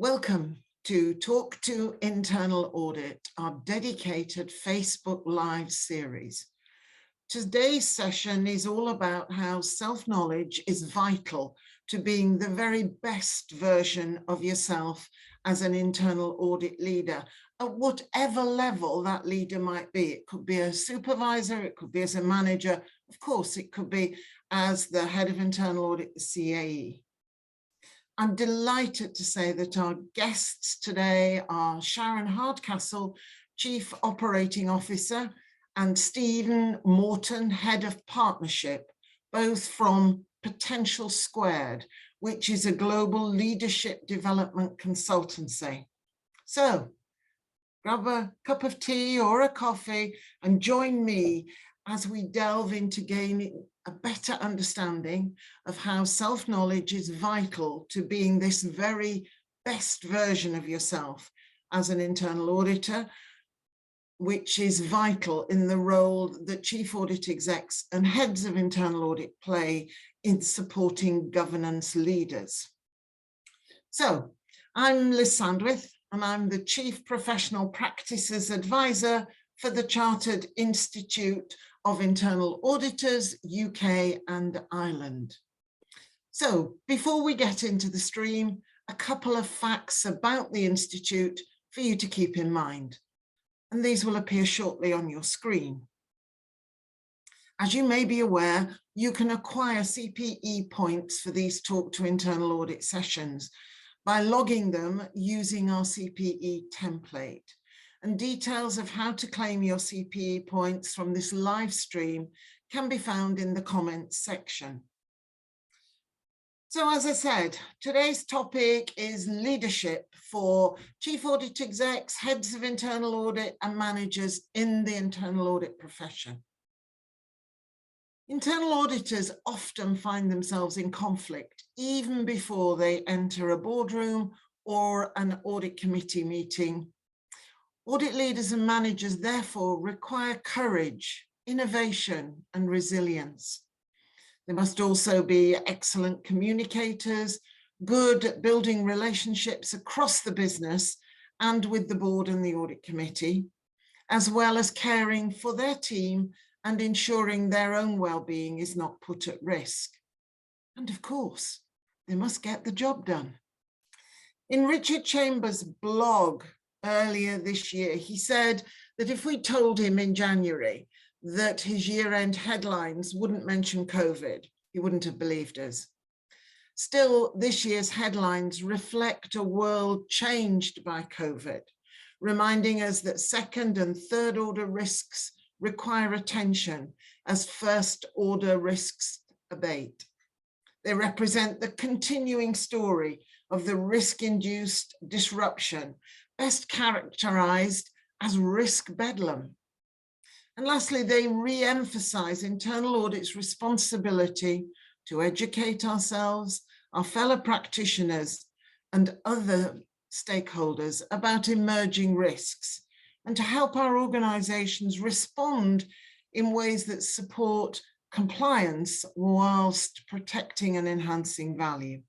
Welcome to Talk to Internal Audit, our dedicated Facebook Live series. Today's session is all about how self-knowledge is vital to being the very best version of yourself as an internal audit leader, at whatever level that leader might be. It could be a supervisor, it could be as a manager, of course, it could be as the head of internal audit, the CAE. I'm delighted to say that our guests today are Sharon Hardcastle, Chief Operating Officer, and Stephen Moreton, Head of Partnership, both from PotentialSquared, which is a global leadership development consultancy. So grab a cup of tea or a coffee and join me as we delve into gaining a better understanding of how self-knowledge is vital to being this very best version of yourself as an internal auditor, which is vital in the role that chief audit execs and heads of internal audit play in supporting governance leaders. So I'm Liz Sandwith, and I'm the Chief Professional Practices Advisor for the Chartered Institute of Internal Auditors, UK and Ireland. So before we get into the stream, a couple of facts about the Institute for you to keep in mind, and these will appear shortly on your screen. As you may be aware, you can acquire CPE points for these Talk to Internal Audit sessions by logging them using our CPE template. And details of how to claim your CPE points from this live stream can be found in the comments section. So as I said, today's topic is leadership for chief audit execs, heads of internal audit and managers in the internal audit profession. Internal auditors often find themselves in conflict even before they enter a boardroom or an audit committee meeting. Audit leaders and managers therefore require courage, innovation and resilience. They must also be excellent communicators, good at building relationships across the business and with the board and the audit committee, as well as caring for their team and ensuring their own well-being is not put at risk. And of course, they must get the job done. In Richard Chambers' blog earlier this year, he said that if we told him in January that his year-end headlines wouldn't mention COVID, he wouldn't have believed us. Still, this year's headlines reflect a world changed by COVID, reminding us that second and third order risks require attention as first order risks abate. They represent the continuing story of the risk-induced disruption, best characterized as risk bedlam. And lastly, they re-emphasize internal audit's responsibility to educate ourselves, our fellow practitioners, and other stakeholders about emerging risks, and to help our organizations respond in ways that support compliance whilst protecting and enhancing value.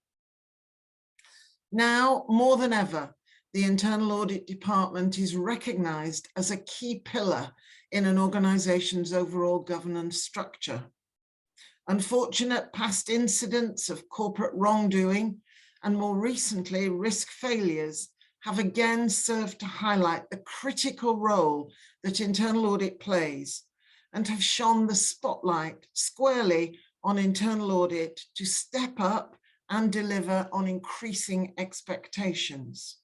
Now, more than ever, the Internal Audit Department is recognized as a key pillar in an organization's overall governance structure. Unfortunate past incidents of corporate wrongdoing and more recently risk failures have again served to highlight the critical role that internal audit plays and have shone the spotlight squarely on internal audit to step up and deliver on increasing expectations.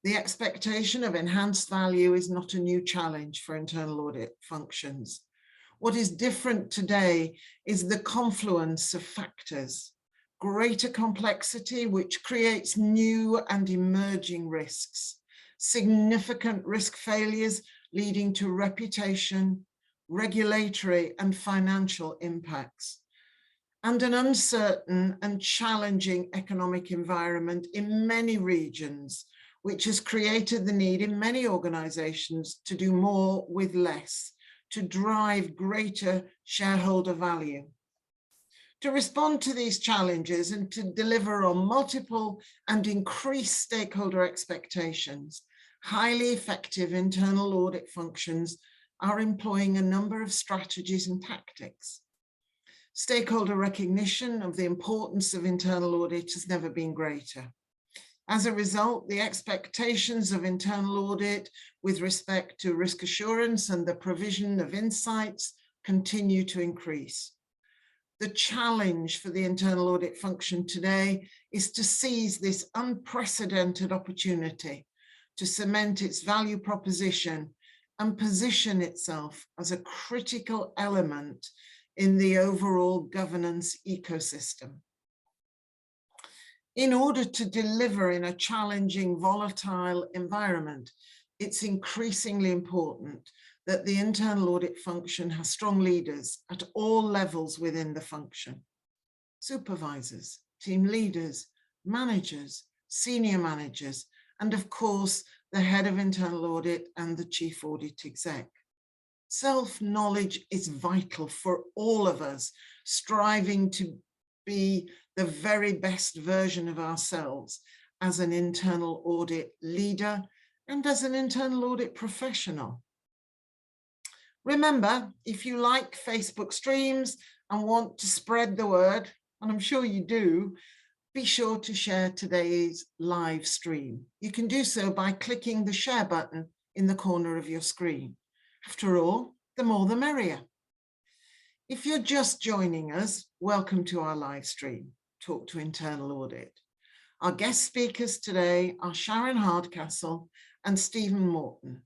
The expectation of enhanced value is not a new challenge for internal audit functions. What is different today is the confluence of factors, greater complexity, which creates new and emerging risks, significant risk failures leading to reputation, regulatory and financial impacts, and an uncertain and challenging economic environment in many regions, which has created the need in many organizations to do more with less, to drive greater shareholder value. To respond to these challenges and to deliver on multiple and increased stakeholder expectations, highly effective internal audit functions are employing a number of strategies and tactics. Stakeholder recognition of the importance of internal audit has never been greater. As a result, the expectations of internal audit with respect to risk assurance and the provision of insights continue to increase. The challenge for the internal audit function today is to seize this unprecedented opportunity to cement its value proposition and position itself as a critical element in the overall governance ecosystem. In order to deliver in a challenging, volatile environment, it's increasingly important that the internal audit function has strong leaders at all levels within the function. Supervisors, team leaders, managers, senior managers, and of course, the head of internal audit and the chief audit exec. Self-knowledge is vital for all of us, striving to be the very best version of ourselves as an internal audit leader and as an internal audit professional. Remember, if you like Facebook streams and want to spread the word, and I'm sure you do, be sure to share today's live stream. You can do so by clicking the share button in the corner of your screen. After all, the more the merrier. If you're just joining us, welcome to our live stream, Talk to Internal Audit. Our guest speakers today are Sharon Hardcastle and Stephen Moreton.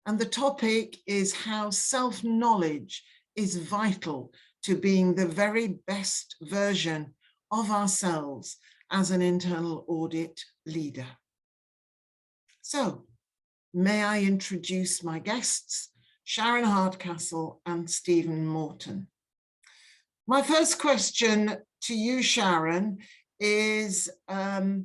And the topic is how self-knowledge is vital to being the very best version of ourselves as an internal audit leader. So, may I introduce my guests, Sharon Hardcastle and Stephen Moreton. My first question to you, Sharon, is to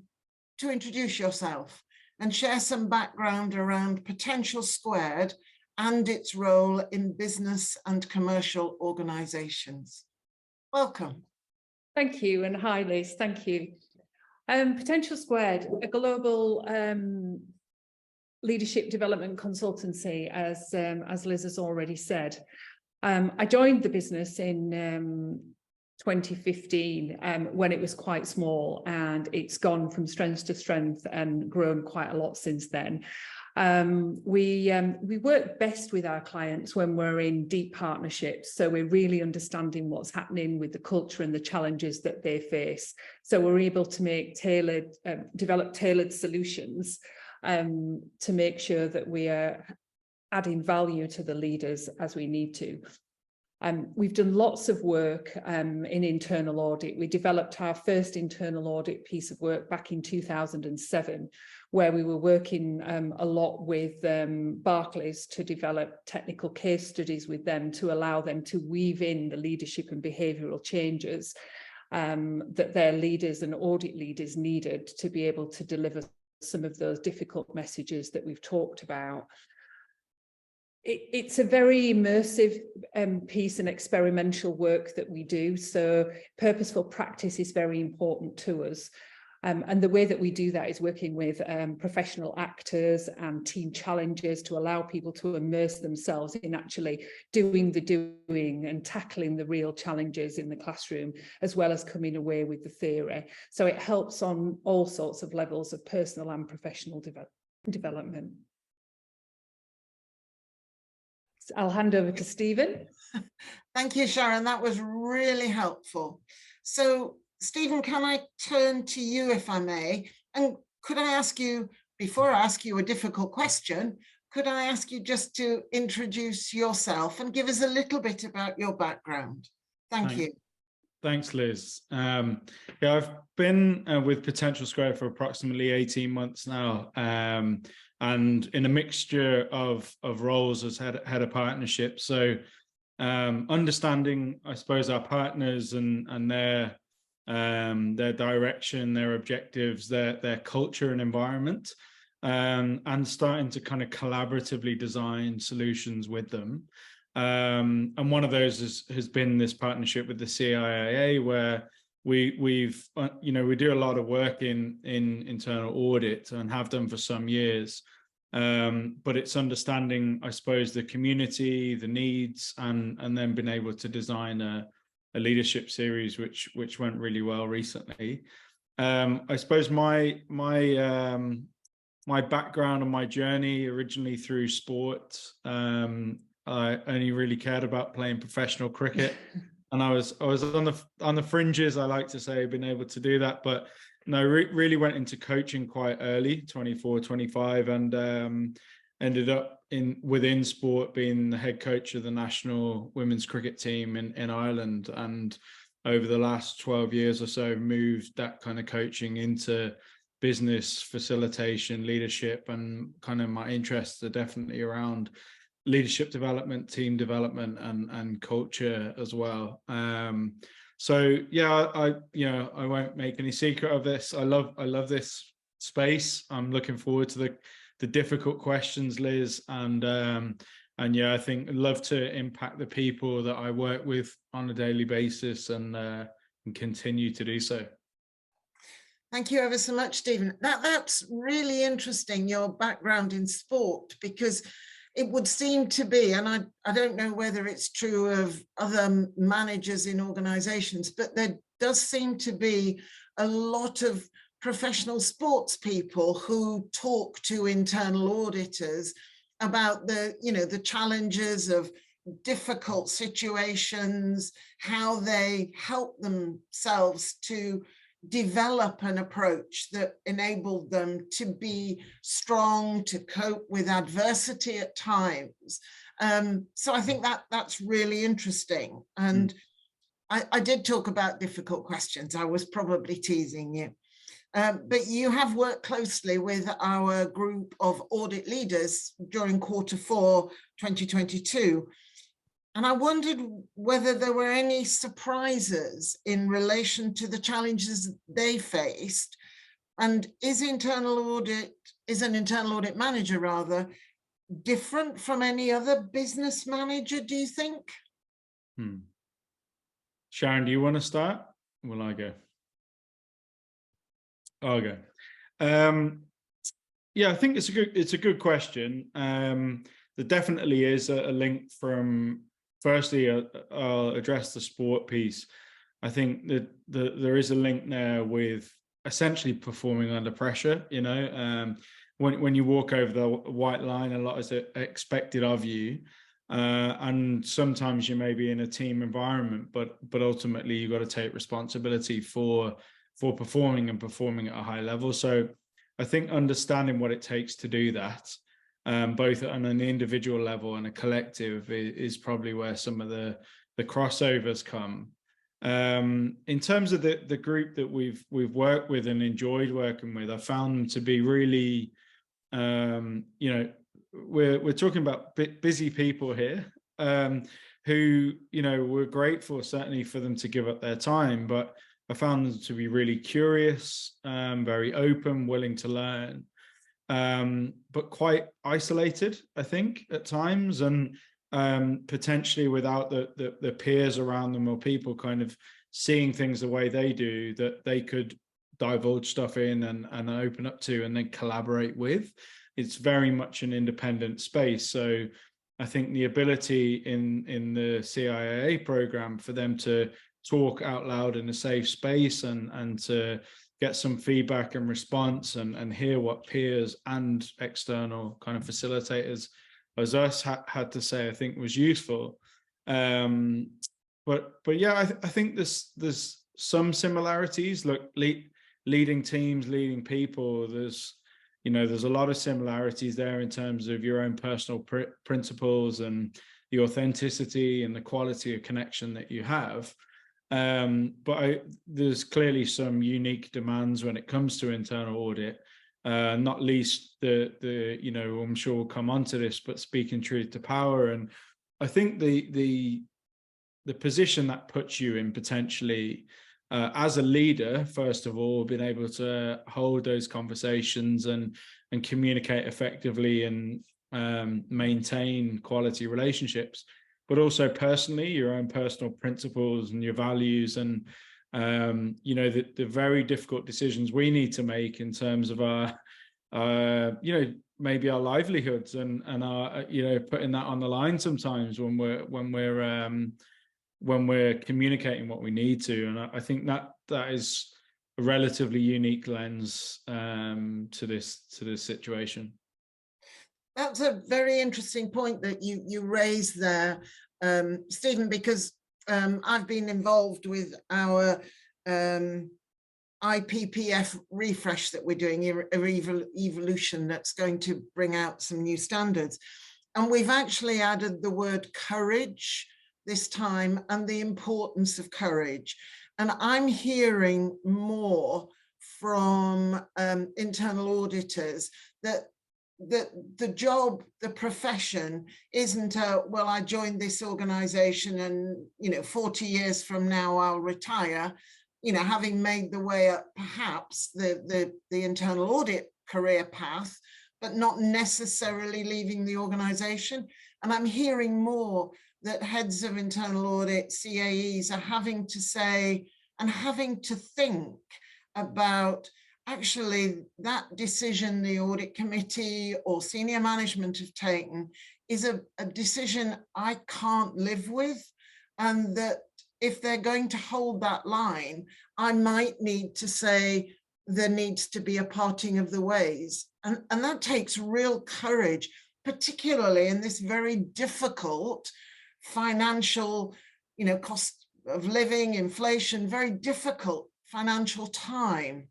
introduce yourself and share some background around PotentialSquared and its role in business and commercial organizations. Welcome. Thank you, and hi Liz, thank you. PotentialSquared, a global leadership development consultancy, as Liz has already said. I joined the business in 2015 when it was quite small, and it's gone from strength to strength and grown quite a lot since then. We work best with our clients when we're in deep partnerships, so we're really understanding what's happening with the culture and the challenges that they face, so we're able to make develop tailored solutions to make sure that we are adding value to the leaders as we need to. We've done lots of work in internal audit. We developed our first internal audit piece of work back in 2007, where we were working a lot with Barclays to develop technical case studies with them to allow them to weave in the leadership and behavioural changes that their leaders and audit leaders needed to be able to deliver some of those difficult messages that we've talked about. It's a very immersive piece and experimental work that we do, so purposeful practice is very important to us. And the way that we do that is working with professional actors and team challenges to allow people to immerse themselves in actually doing the doing and tackling the real challenges in the classroom, as well as coming away with the theory. So it helps on all sorts of levels of personal and professional development. I'll hand over to Stephen. Thank you, Sharon. That was really helpful. So, Stephen, can I turn to you, if I may? And could I ask you, before I ask you a difficult question, could I ask you just to introduce yourself and give us a little bit about your background? Thank you. Thanks, Liz. Yeah, I've been with PotentialSquared for approximately 18 months now. And in a mixture of roles as head of partnership. So understanding, I suppose, our partners and their direction, their objectives, their culture and environment, and starting to kind of collaboratively design solutions with them. And one of those has been this partnership with the CIIA, where we do a lot of work in internal audit and have done for some years. But it's understanding, I suppose, the community, the needs, and then being able to design a leadership series, which went really well recently. I suppose my background and my journey originally through sport. I only really cared about playing professional cricket, and I was on the fringes. I like to say, being able to do that, but no, really went into coaching quite early, 24, 25, and ended up within sport being the head coach of the national women's cricket team in Ireland. And over the last 12 years or so, moved that kind of coaching into business facilitation, leadership, and kind of my interests are definitely around leadership development, team development, and culture as well. So yeah, I won't make any secret of this. I love this space. I'm looking forward to the difficult questions, Liz, and yeah, I think I'd love to impact the people that I work with on a daily basis, and continue to do so. Thank you ever so much, Stephen. That's really interesting, your background in sport, because it would seem to be, and I don't know whether it's true of other managers in organizations, but there does seem to be a lot of professional sports people who talk to internal auditors about the challenges of difficult situations, how they help themselves to develop an approach that enabled them to be strong, to cope with adversity at times. So I think that's really interesting. And I did talk about difficult questions. I was probably teasing you. But you have worked closely with our group of audit leaders during Q4 2022. And I wondered whether there were any surprises in relation to the challenges they faced. And is an internal audit manager rather different from any other business manager, do you think? Sharon, do you want to start? Will I go? I'll go. Yeah, I think it's a good question. There definitely is a link from. Firstly, I'll address the sport piece. I think that there is a link there with essentially performing under pressure. When you walk over the white line, a lot is expected of you, and sometimes you may be in a team environment, but ultimately you've got to take responsibility for performing at a high level. So I think understanding what it takes to do that, both on an individual level and a collective, is probably where some of the crossovers come. In terms of the group that we've worked with and enjoyed working with, I found them to be really, we're talking about busy people here, who, we're grateful certainly for them to give up their time, but I found them to be really curious, very open, willing to learn. But quite isolated, I think, at times, and potentially without the peers around them or people kind of seeing things the way they do, that they could divulge stuff in and open up to and then collaborate with. It's very much an independent space. So I think the ability in the CIIA program for them to talk out loud in a safe space and to get some feedback and response and hear what peers and external kind of facilitators as us had to say, I think was useful. But yeah, I think there's some similarities. Look, leading teams, leading people, there's a lot of similarities there in terms of your own personal principles and the authenticity and the quality of connection that you have. But there's clearly some unique demands when it comes to internal audit, not least I'm sure we'll come onto this, but speaking truth to power. And I think the position that puts you in potentially as a leader, first of all, being able to hold those conversations and communicate effectively and maintain quality relationships, but also personally, your own personal principles and your values, and you know, the very difficult decisions we need to make in terms of our you know, maybe our livelihoods and our, you know, putting that on the line sometimes when we're communicating what we need to. And I think that is a relatively unique lens to this situation. That's a very interesting point that you raised there, Stephen, because I've been involved with our IPPF refresh that we're doing, evolution that's going to bring out some new standards. And we've actually added the word courage this time, and the importance of courage. And I'm hearing more from internal auditors that the job, the profession isn't well, I joined this organization and, you know, 40 years from now I'll retire, you know, having made the way up perhaps the internal audit career path, but not necessarily leaving the organization. And I'm hearing more that heads of internal audit, CAEs, are having to say and having to think about actually that decision the audit committee or senior management have taken is a decision I can't live with, and that if they're going to hold that line, I might need to say there needs to be a parting of the ways. And that takes real courage, particularly in this very difficult financial, you know, cost of living, inflation, very difficult financial time.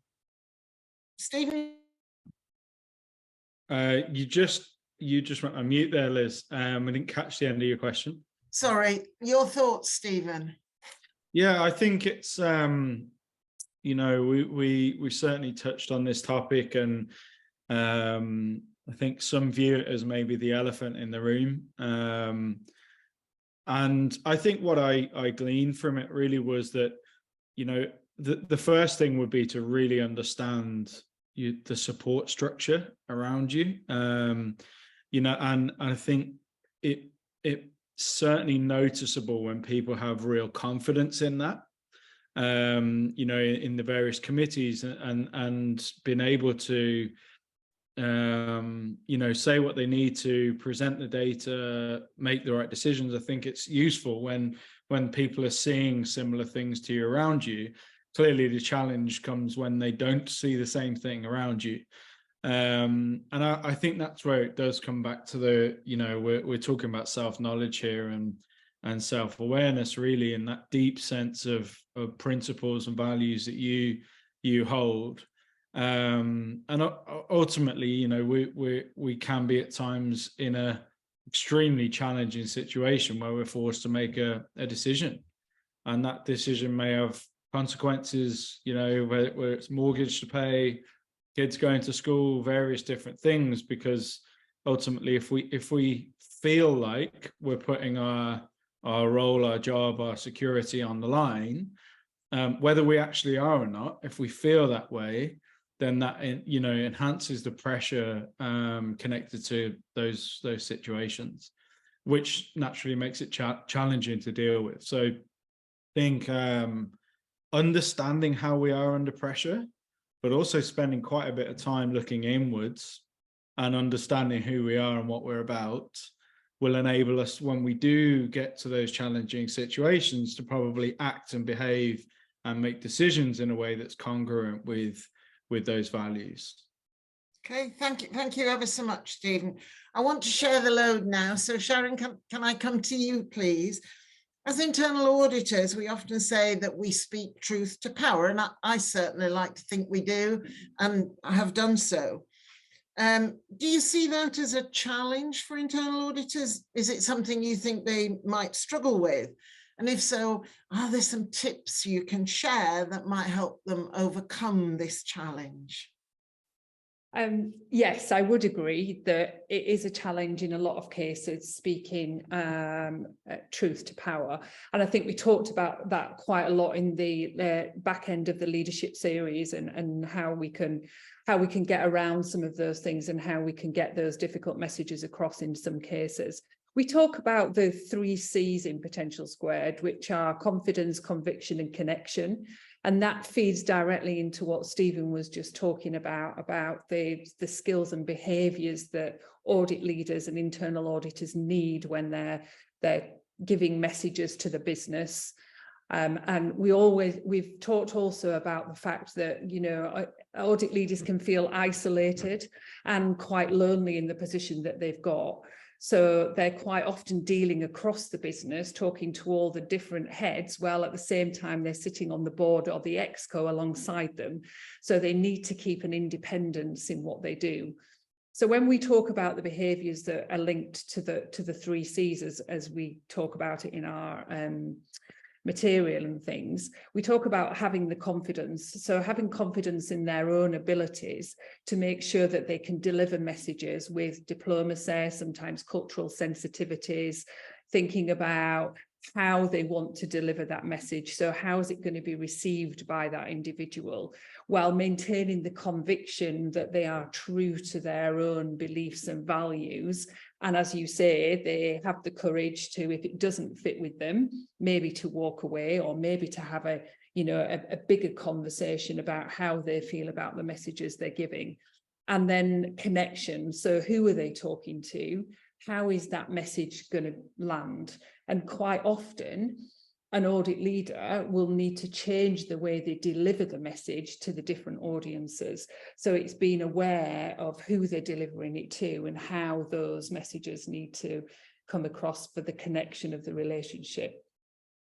Stephen? You just went on mute there, Liz. I didn't catch the end of your question. Sorry, your thoughts, Stephen? Yeah, I think it's, you know, we certainly touched on this topic, and I think some view it as maybe the elephant in the room. And I think what I gleaned from it really was that, you know, the first thing would be to really understand the support structure around you. You know, and I think it certainly noticeable when people have real confidence in that, you know, in the various committees, and been able to, you know, say what they need to, present the data, make the right decisions. I think it's useful when people are seeing similar things to you around you. Clearly the challenge comes when they don't see the same thing around you. And I think that's where it does come back to the, you know, we're talking about self-knowledge here and self-awareness, really, in that deep sense of principles and values that you hold. And ultimately, you know, we can be at times in a extremely challenging situation where we're forced to make a decision, and that decision may have consequences, you know, where it's mortgage to pay, kids going to school, various different things, because ultimately if we feel like we're putting our role, our job, our security on the line, whether we actually are or not, if we feel that way, then that, you know, enhances the pressure connected to those situations, which naturally makes it challenging to deal with. So I think understanding how we are under pressure, but also spending quite a bit of time looking inwards and understanding who we are and what we're about, will enable us, when we do get to those challenging situations, to probably act and behave and make decisions in a way that's congruent with those values. Okay, thank you ever so much, Stephen. I want to share the load now. So Sharon, can I come to you, please? As internal auditors, we often say that we speak truth to power, and I certainly like to think we do, and I have done so. Do you see that as a challenge for internal auditors? Is it something you think they might struggle with? And if so, are there some tips you can share that might help them overcome this challenge? Yes, I would agree that it is a challenge in a lot of cases, speaking truth to power. And I think we talked about that quite a lot in the back end of the leadership series, and how we can get around some of those things, and how we can get those difficult messages across in some cases. We talk about the 3 C's in Potential Squared, which are confidence, conviction, and connection. And that feeds directly into what Stephen was just talking about the skills and behaviours that audit leaders and internal auditors need when they're giving messages to the business. And we've talked also about the fact that, you know, audit leaders can feel isolated and quite lonely in the position that they've got. So they're quite often dealing across the business, talking to all the different heads, while at the same time they're sitting on the board or the exco alongside them. So they need to keep an independence in what they do. So when we talk about the behaviours that are linked to the 3 C's, as we talk about it in our material and things, we talk about having the confidence. So having confidence in their own abilities to make sure that they can deliver messages with diplomacy, sometimes cultural sensitivities, thinking about how they want to deliver that message. So how is it going to be received by that individual, while maintaining the conviction that they are true to their own beliefs and values. And as you say, they have the courage to, if it doesn't fit with them, maybe to walk away, or maybe to have a bigger conversation about how they feel about the messages they're giving. And then connection. So who are they talking to? How is that message going to land? And quite often, an audit leader will need to change the way they deliver the message to the different audiences. So it's being aware of who they're delivering it to and how those messages need to come across for the connection of the relationship.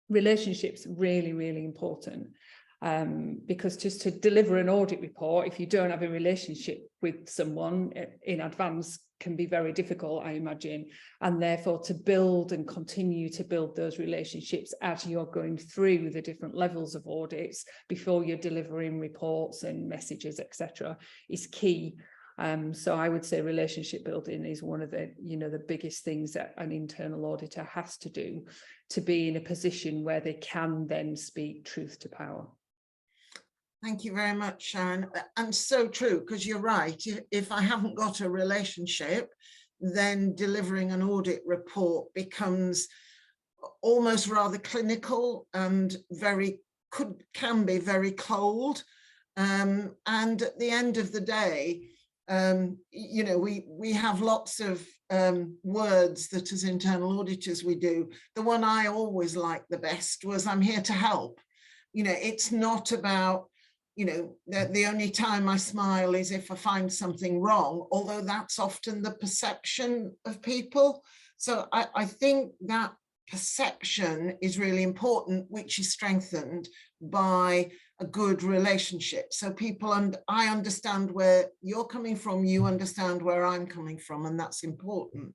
Relationships really, really important. Because just to deliver an audit report, if you don't have a relationship with someone in advance, can be very difficult, I imagine. And therefore to build and continue to build those relationships as you're going through the different levels of audits before you're delivering reports and messages, etc., is key. So I would say relationship building is one of the, the biggest things that an internal auditor has to do to be in a position where they can then speak truth to power. Thank you very much, Sharon. And so true, because you're right. If I haven't got a relationship, then delivering an audit report becomes almost rather clinical and can be very cold. And at the end of the day, we have lots of words that as internal auditors we do. The one I always liked the best was, I'm here to help. It's not about, the only time I smile is if I find something wrong, although that's often the perception of people. So I think that perception is really important, which is strengthened by a good relationship. So people, and I understand where you're coming from, you understand where I'm coming from, and that's important.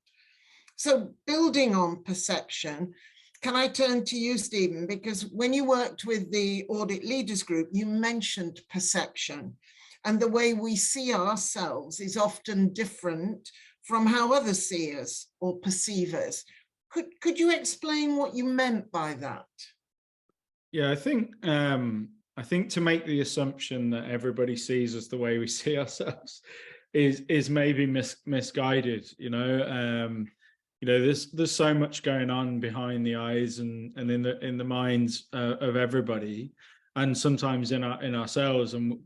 So building on perception, can I turn to you, Stephen? Because when you worked with the audit leaders group, you mentioned perception, and the way we see ourselves is often different from how others see us or perceive us. Could you explain what you meant by that? Yeah, I think to make the assumption that everybody sees us the way we see ourselves is maybe misguided. There's so much going on behind the eyes and in the minds of everybody, and sometimes in ourselves, and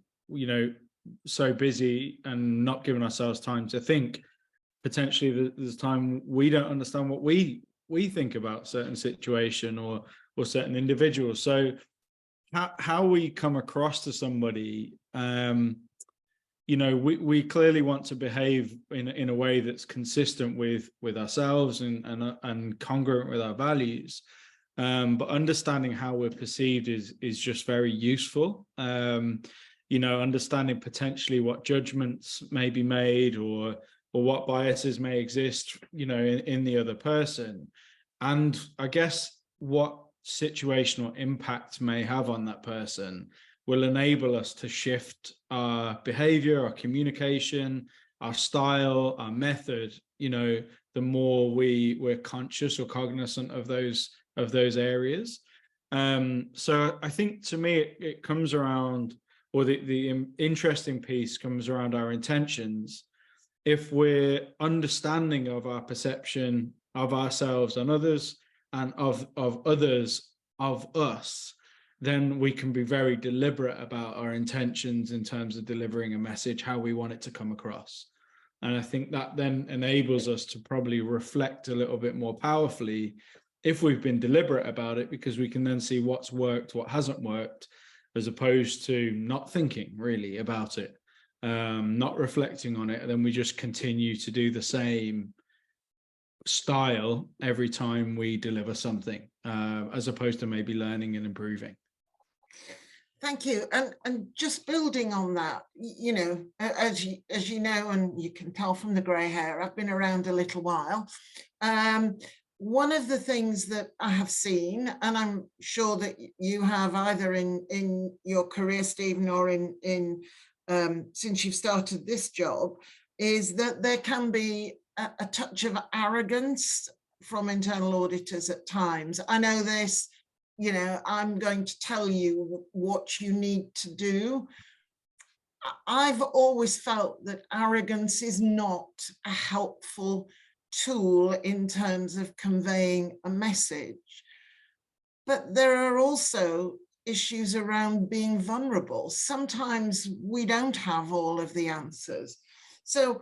so busy and not giving ourselves time to think. Potentially there's time we don't understand what we think about certain situation or certain individuals. So how we come across to somebody, we clearly want to behave in a way that's consistent with ourselves and congruent with our values. But understanding how we're perceived is just very useful. Understanding potentially what judgments may be made or what biases may exist, in the other person. And I guess what situational impact may have on that person will enable us to shift our behavior, our communication, our style, our method, the more we're conscious or cognizant of those areas. So I think to me, it comes around, or the interesting piece comes around our intentions. If we're understanding of our perception of ourselves and others, and of others of us, then we can be very deliberate about our intentions in terms of delivering a message, how we want it to come across. And I think that then enables us to probably reflect a little bit more powerfully if we've been deliberate about it, because we can then see what's worked, what hasn't worked, as opposed to not thinking really about it, not reflecting on it. And then we just continue to do the same style every time we deliver something, as opposed to maybe learning and improving. Thank you. And just building on that, you know, as you know, and you can tell from the grey hair, I've been around a little while. One of the things that I have seen, and I'm sure that you have either in your career, Stephen, or in since you've started this job, is that there can be a touch of arrogance from internal auditors at times. I know this. You know, I'm going to tell you what you need to do. I've always felt that arrogance is not a helpful tool in terms of conveying a message. But there are also issues around being vulnerable. Sometimes we don't have all of the answers. So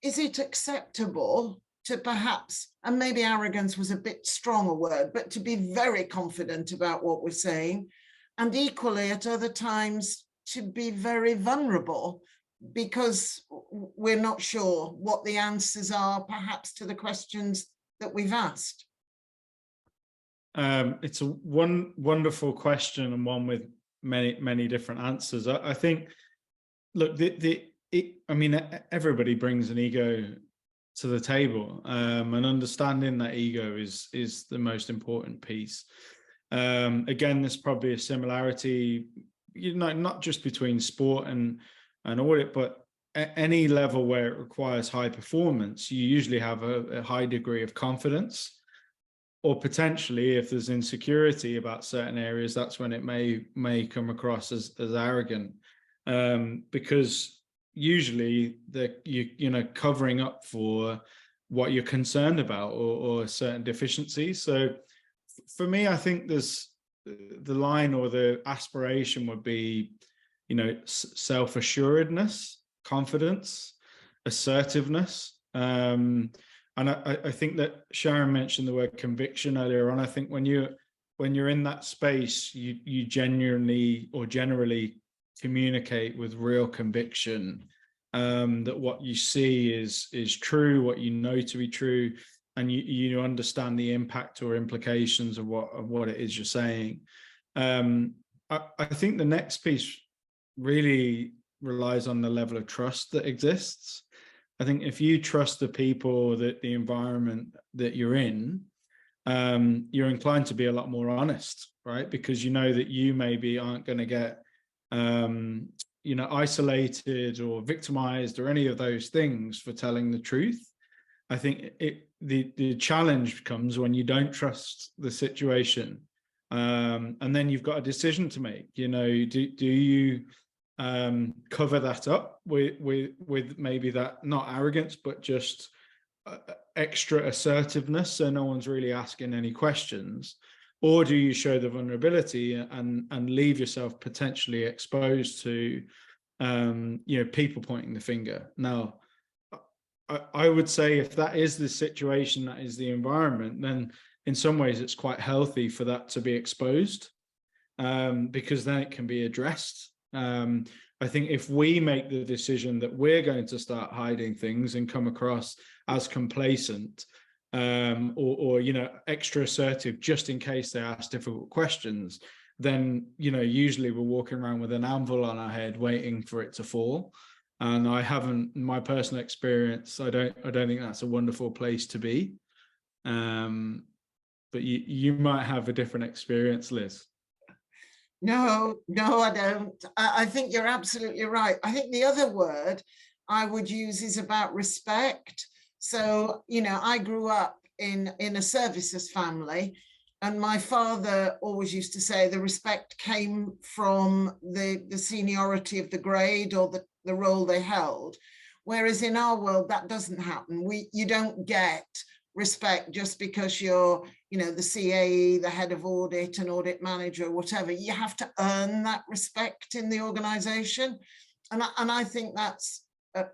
is it acceptable to perhaps, and maybe arrogance was a bit strong a word, but to be very confident about what we're saying, and equally at other times to be very vulnerable because we're not sure what the answers are perhaps to the questions that we've asked? It's a wonderful question, and one with many different answers. I think, look, I mean, everybody brings an ego to the table, and understanding that ego is the most important piece. Again, there's probably a similarity, you know, not just between sport and audit, but at any level where it requires high performance, you usually have a high degree of confidence, or potentially if there's insecurity about certain areas, that's when it may come across as arrogant, because usually you know, covering up for what you're concerned about or certain deficiencies. So for me, I think there's the line or the aspiration would be, you know, self-assuredness, confidence, assertiveness. And I think that Sharon mentioned the word conviction earlier on. I think when you're in that space, you genuinely or generally communicate with real conviction, that what you see is true, what you know to be true, and you understand the impact or implications of what it is you're saying. I think the next piece really relies on the level of trust that exists. I think if you trust the people, that the environment that you're in, you're inclined to be a lot more honest, right? Because you know that you maybe aren't going to get you know, isolated or victimized or any of those things for telling the truth. I think the challenge comes when you don't trust the situation, and then you've got a decision to make. You know, do you cover that up with maybe that, not arrogance, but just extra assertiveness, so no one's really asking any questions? Or do you show the vulnerability and leave yourself potentially exposed to, you know, people pointing the finger? Now, I would say if that is the situation, that is the environment, then in some ways it's quite healthy for that to be exposed, because then it can be addressed. I think if we make the decision that we're going to start hiding things and come across as complacent, or you know, extra assertive just in case they ask difficult questions, then, you know, usually we're walking around with an anvil on our head waiting for it to fall. And I haven't, in my personal experience, I don't think that's a wonderful place to be. But you might have a different experience, Liz. No, I don't. I think you're absolutely right. I think the other word I would use is about respect. So, you know, I grew up in a services family, and my father always used to say the respect came from the seniority of the grade or the role they held, Whereas in our world, that doesn't happen. You don't get respect just because you're, you know, the CAE, the head of audit, an audit manager, whatever. You have to earn that respect in the organization. And I think that's,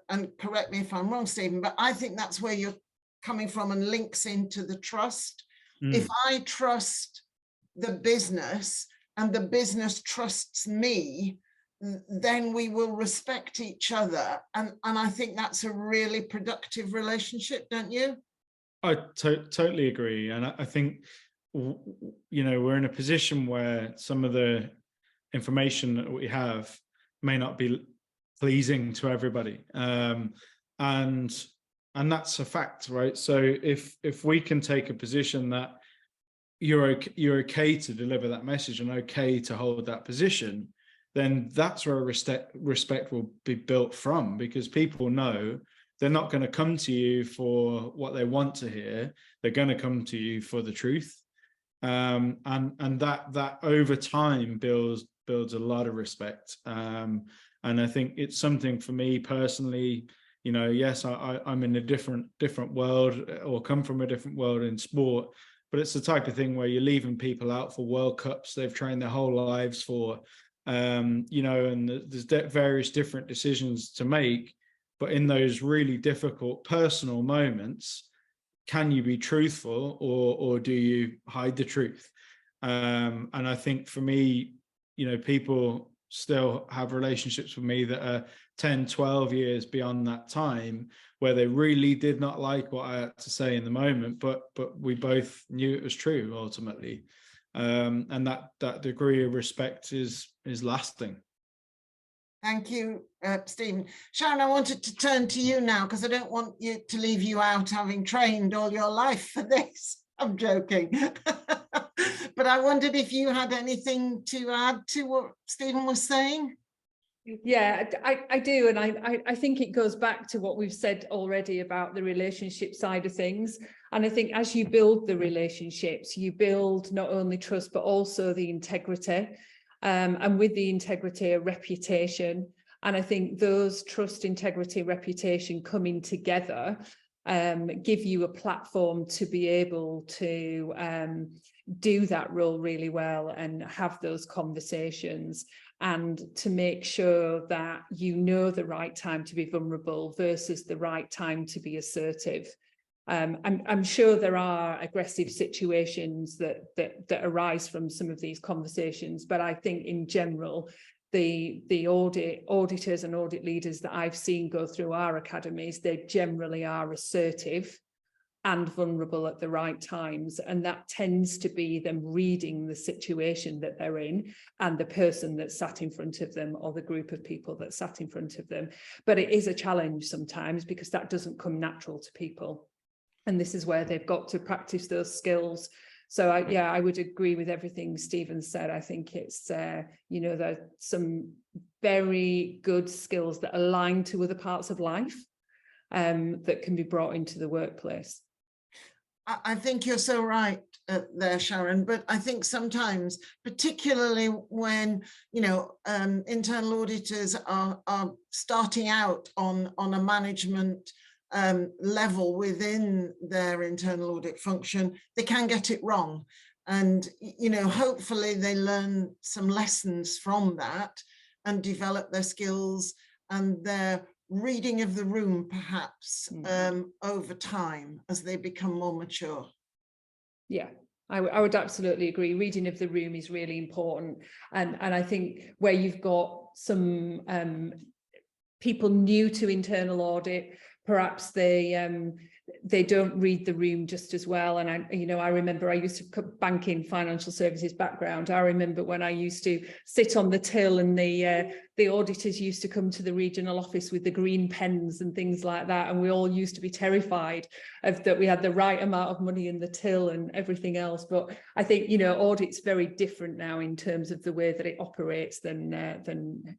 and correct me if I'm wrong, Stephen, but I think that's where you're coming from and links into the trust. If I trust the business and the business trusts me, then we will respect each other. And I think that's a really productive relationship, don't you? I totally agree. And I think, you know, we're in a position where some of the information that we have may not be pleasing to everybody. And that's a fact, right? So if we can take a position that you're okay to deliver that message and okay to hold that position, then that's where respect will be built from, because people know they're not going to come to you for what they want to hear. They're going to come to you for the truth. And that over time builds a lot of respect. And I think it's something for me personally, you know, yes, I'm in a different world, or come from a different world in sport, but it's the type of thing where you're leaving people out for World Cups they've trained their whole lives for, you know, and there's various different decisions to make. But in those really difficult personal moments, can you be truthful, or do you hide the truth? And I think for me, you know, people still have relationships with me that are 10, 12 years beyond that time, where they really did not like what I had to say in the moment, but we both knew it was true ultimately. And that degree of respect is lasting. Thank you, Stephen. Sharon, I wanted to turn to you now, because I don't want you to leave you out having trained all your life for this. I'm joking. But I wondered if you had anything to add to what Stephen was saying. Yeah, I do. And I think it goes back to what we've said already about the relationship side of things. And I think as you build the relationships, you build not only trust, but also the integrity. And with the integrity, a reputation. And I think those trust, integrity, reputation coming together give you a platform to be able to do that role really well and have those conversations, and to make sure that you know the right time to be vulnerable versus the right time to be assertive. I'm sure there are aggressive situations that arise from some of these conversations, but I think in general, the auditors and audit leaders that I've seen go through our academies, they generally are assertive and vulnerable at the right times, and that tends to be them reading the situation that they're in and the person that sat in front of them, or the group of people that sat in front of them. But it is a challenge sometimes, because that doesn't come natural to people. And this is where they've got to practice those skills. So I would agree with everything Stephen said. I think it's, you know, there's some very good skills that align to other parts of life that can be brought into the workplace. I think you're so right there, Sharon, but I think sometimes, particularly when, you know, internal auditors are starting out on a management level within their internal audit function, they can get it wrong. And, you know, hopefully they learn some lessons from that and develop their skills and their reading of the room, perhaps, over time as they become more mature. Yeah. I would absolutely agree. Reading of the room is really important. And I think where you've got some people new to internal audit, perhaps they don't read the room just as well. And I remember I used to come banking, financial services background. I remember when I used to sit on the till and the auditors used to come to the regional office with the green pens and things like that. And we all used to be terrified of that we had the right amount of money in the till and everything else. But I think, you know, audit's very different now in terms of the way that it operates than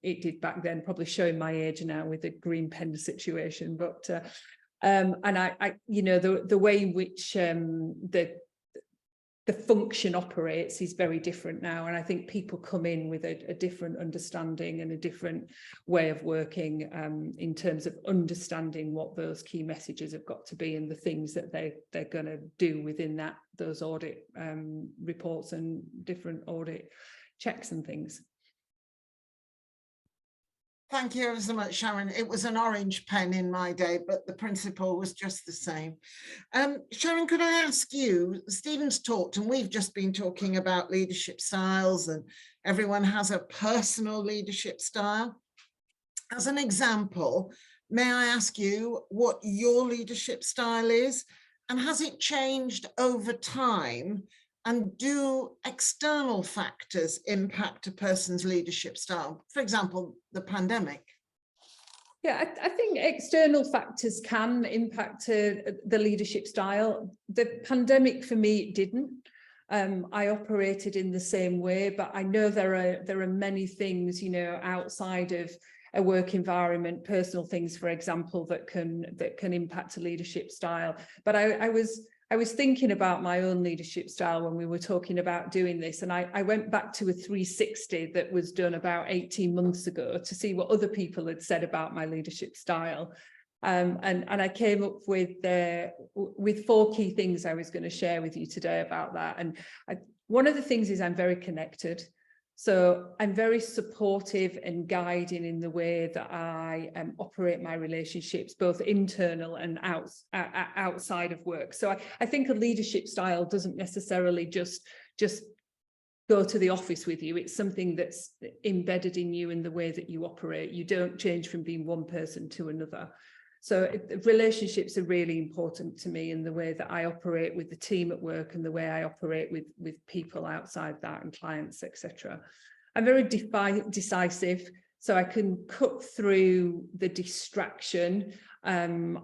it did back then, probably showing my age now with the green pen situation. But and I you know, the way in which the function operates is very different now. And I think people come in with a different understanding and a different way of working in terms of understanding what those key messages have got to be and the things that they're going to do within those audit reports and different audit checks and things. Thank you ever so much, Sharon. It was an orange pen in my day, but the principle was just the same. Sharon, could I ask you, Stephen's talked, and we've just been talking about leadership styles, and everyone has a personal leadership style. As an example, may I ask you what your leadership style is, and has it changed over time? And do external factors impact a person's leadership style? For example, the pandemic. Yeah, I think external factors can impact the leadership style. The pandemic for me, it didn't. I operated in the same way, but I know there are many things, you know, outside of a work environment, personal things, for example, that can impact a leadership style. But I was thinking about my own leadership style when we were talking about doing this, and I went back to a 360 that was done about 18 months ago to see what other people had said about my leadership style. And I came up with 4 key things I was going to share with you today about that. And one of the things is I'm very connected. So I'm very supportive and guiding in the way that I operate my relationships, both internal and outside of work. So I think a leadership style doesn't necessarily just go to the office with you. It's something that's embedded in you in the way that you operate. You don't change from being one person to another. So relationships are really important to me in the way that I operate with the team at work and the way I operate with people outside that and clients, etc. I'm very decisive, so I can cut through the distraction, and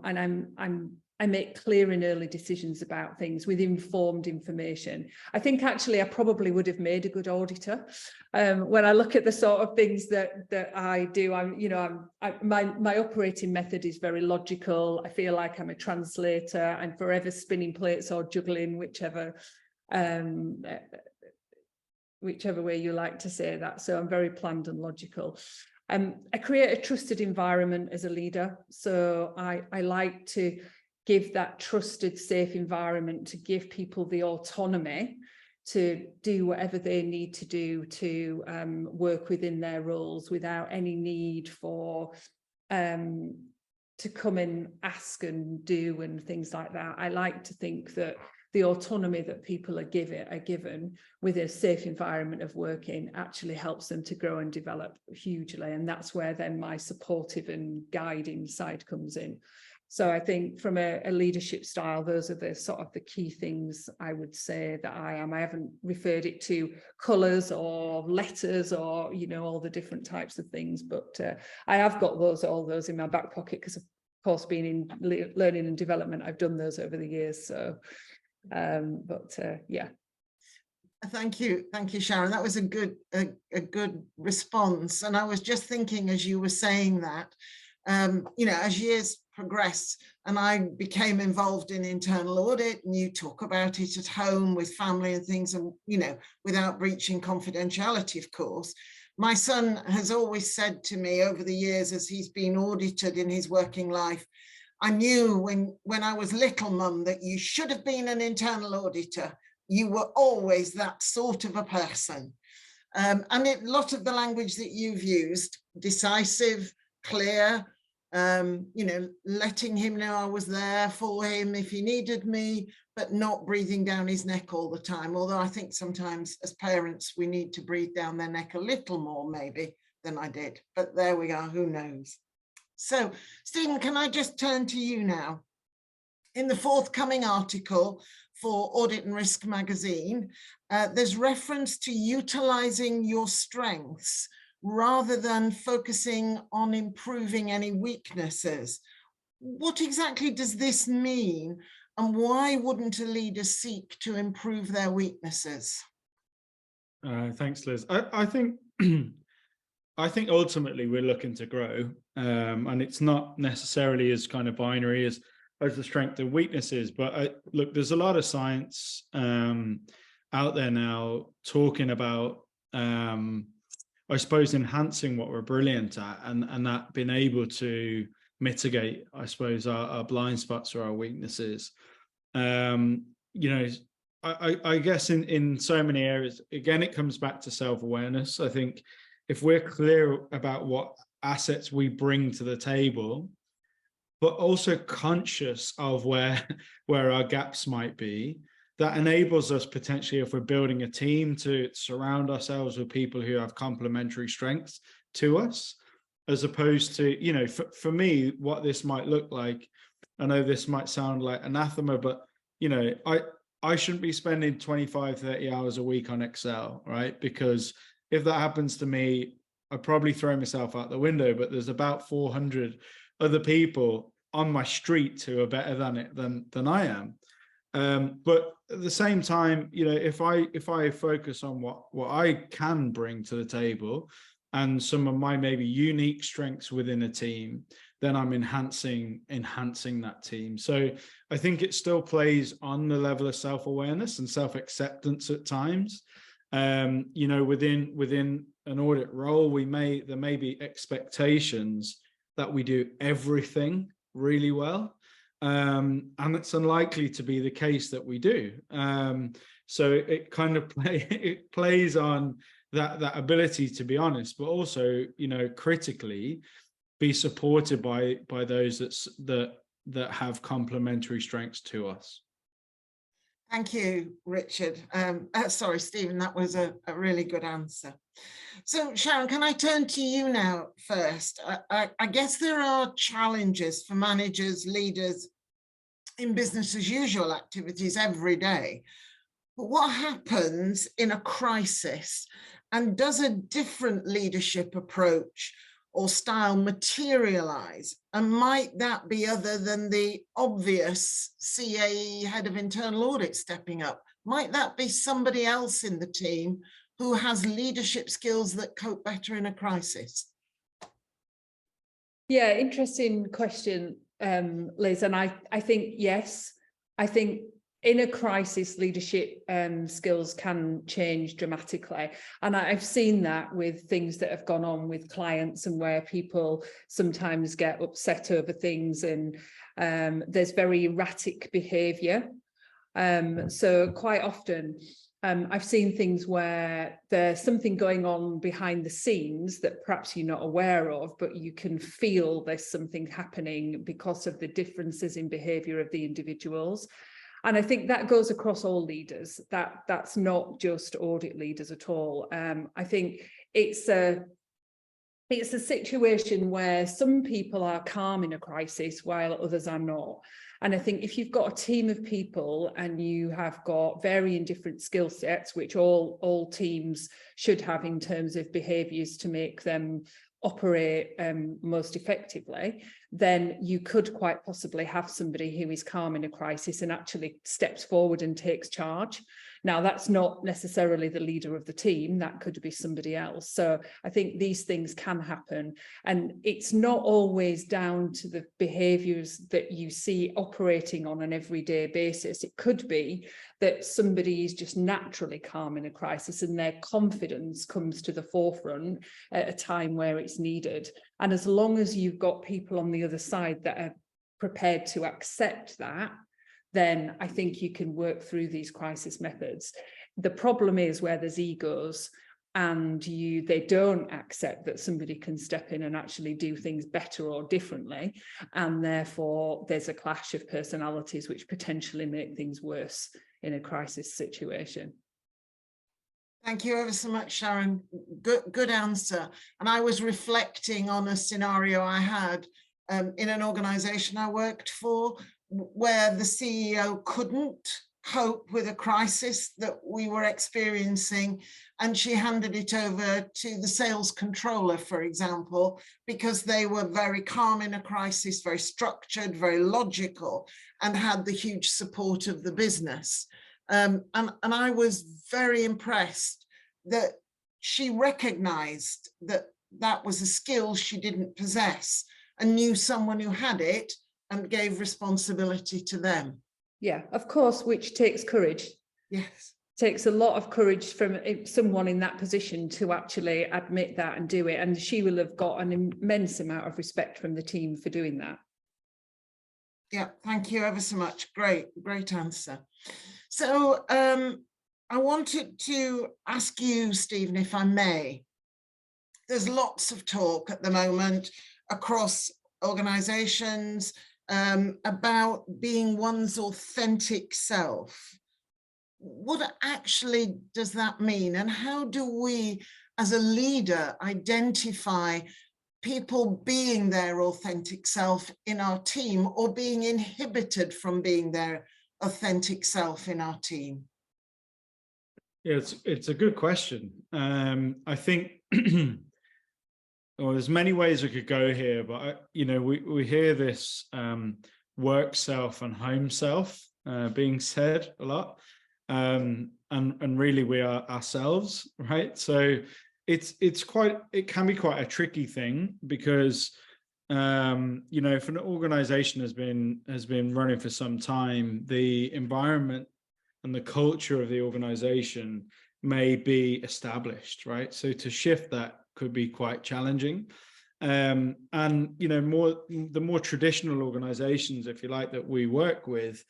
I make clear and early decisions about things with informed information. I think actually I probably would have made a good auditor. When I look at the sort of things that I do, my operating method is very logical. I feel like I'm a translator. I'm forever spinning plates or juggling, whichever way you like to say that. So I'm very planned and logical. I create a trusted environment as a leader. So I like to give that trusted, safe environment to give people the autonomy to do whatever they need to do to work within their roles without any need for to come and ask and do and things like that. I like to think that the autonomy that people are given with a safe environment of working actually helps them to grow and develop hugely. And that's where then my supportive and guiding side comes in. So I think from a leadership style, those are the sort of the key things I would say that I am. I haven't referred it to colours or letters or, you know, all the different types of things, but I have got all those in my back pocket because, of course, being in learning and development, I've done those over the years. So, yeah. Thank you, Sharon. That was a good response. And I was just thinking as you were saying that, you know, as years progressed and I became involved in internal audit, and you talk about it at home with family and things, and, you know, without breaching confidentiality, of course. My son has always said to me over the years as he's been audited in his working life, I knew when I was little, Mum, that you should have been an internal auditor. You were always that sort of a person. And a lot of the language that you've used, decisive, clear, you know, letting him know I was there for him if he needed me, but not breathing down his neck all the time. Although I think sometimes as parents, we need to breathe down their neck a little more maybe than I did. But there we are, who knows? So, Stephen, can I just turn to you now? In the forthcoming article for Audit and Risk magazine, there's reference to utilising your strengths rather than focusing on improving any weaknesses. What exactly does this mean, and why wouldn't a leader seek to improve their weaknesses? Thanks, Liz. I think I think ultimately we're looking to grow, and it's not necessarily as kind of binary as the strength and weaknesses. But look, there's a lot of science out there now talking about, I suppose, enhancing what we're brilliant at, and that being able to mitigate, I suppose, our blind spots or our weaknesses. You know, I guess in so many areas, again, it comes back to self-awareness. I think if we're clear about what assets we bring to the table, but also conscious of where our gaps might be, that enables us potentially, if we're building a team, to surround ourselves with people who have complementary strengths to us, as opposed to, you know, for me, what this might look like. I know this might sound like anathema, but, you know, I shouldn't be spending 25, 30 hours a week on Excel, right? Because if that happens to me, I'd probably throw myself out the window. But there's about 400 other people on my street who are better than it than I am. But at the same time, you know, if I focus on what I can bring to the table and some of my maybe unique strengths within a team, then I'm enhancing that team. So I think it still plays on the level of self-awareness and self-acceptance at times. You know, within an audit role, there may be expectations that we do everything really well. And it's unlikely to be the case that we do. So it kind of it plays on that ability to be honest, but also, you know, critically be supported by those that have complementary strengths to us. Thank you, Richard. Sorry, Stephen, that was a really good answer. So Sharon, can I turn to you now first? I guess there are challenges for managers, leaders in business as usual activities every day. But what happens in a crisis? And does a different leadership approach or style materialize? And might that be other than the obvious CAE head of internal audit stepping up? Might that be somebody else in the team who has leadership skills that cope better in a crisis? Yeah, interesting question, Liz. And I think, yes, I think in a crisis, leadership skills can change dramatically. And I've seen that with things that have gone on with clients and where people sometimes get upset over things, and there's very erratic behaviour. So quite often, I've seen things where there's something going on behind the scenes that perhaps you're not aware of, but you can feel there's something happening because of the differences in behaviour of the individuals. And I think that goes across all leaders. That's not just audit leaders at all. I think it's a situation where some people are calm in a crisis while others are not. And I think if you've got a team of people and you have got varying different skill sets, which all teams should have in terms of behaviours to make them operate most effectively, then you could quite possibly have somebody who is calm in a crisis and actually steps forward and takes charge. Now, that's not necessarily the leader of the team, that could be somebody else. So I think these things can happen, and it's not always down to the behaviours that you see operating on an everyday basis. It could be that somebody is just naturally calm in a crisis and their confidence comes to the forefront at a time where it's needed. And as long as you've got people on the other side that are prepared to accept that, then I think you can work through these crisis methods. The problem is where there's egos and they don't accept that somebody can step in and actually do things better or differently, and therefore there's a clash of personalities which potentially make things worse in a crisis situation. Thank you ever so much, Sharon. Good answer. And I was reflecting on a scenario I had in an organization I worked for, where the CEO couldn't cope with a crisis that we were experiencing, and she handed it over to the sales controller, for example, because they were very calm in a crisis, very structured, very logical, and had the huge support of the business. And I was very impressed that she recognized that that was a skill she didn't possess and knew someone who had it and gave responsibility to them. Yeah, of course, which takes courage. Yes. takes a lot of courage from someone in that position to actually admit that and do it. And she will have got an immense amount of respect from the team for doing that. Yeah, thank you ever so much. Great answer. So I wanted to ask you, Stephen, if I may. There's lots of talk at the moment across organizations about being one's authentic self. What actually does that mean? And how do we, as a leader, identify people being their authentic self in our team or being inhibited from being their authentic self in our team? Yeah, it's a good question. I think well, there's many ways we could go here, but we hear this work self and home self being said a lot, and really we are ourselves, right? So it can be quite a tricky thing because if an organization has been running for some time, the environment and the culture of the organization may be established, right? So to shift that could be quite challenging. And the more traditional organizations, if you like, that we work with,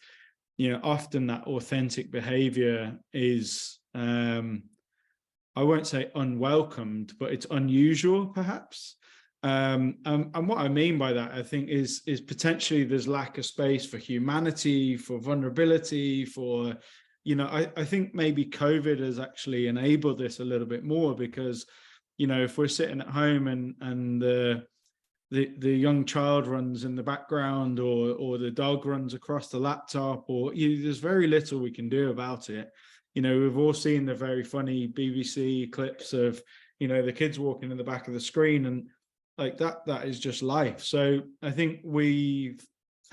often that authentic behavior is I won't say unwelcomed, but it's unusual perhaps. And what I mean by that, I think, is potentially there's lack of space for humanity, for vulnerability, for, I think maybe COVID has actually enabled this a little bit more because, if we're sitting at home and the young child runs in the background or the dog runs across the laptop, or there's very little we can do about it. We've all seen the very funny BBC clips of, the kids walking in the back of the screen, and like that is just life. So I think we've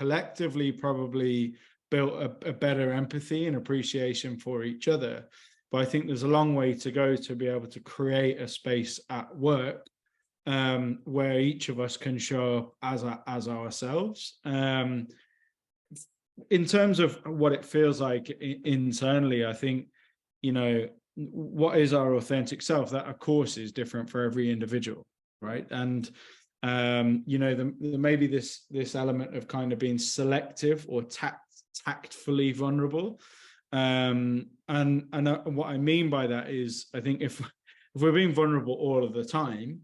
collectively probably built a better empathy and appreciation for each other. But I think there's a long way to go to be able to create a space at work where each of us can show up as ourselves. In terms of what it feels like internally, I think, what is our authentic self? That, of course, is different for every individual, right? And there may be this element of kind of being selective or tactfully vulnerable. And what I mean by that is, I think if we're being vulnerable all of the time,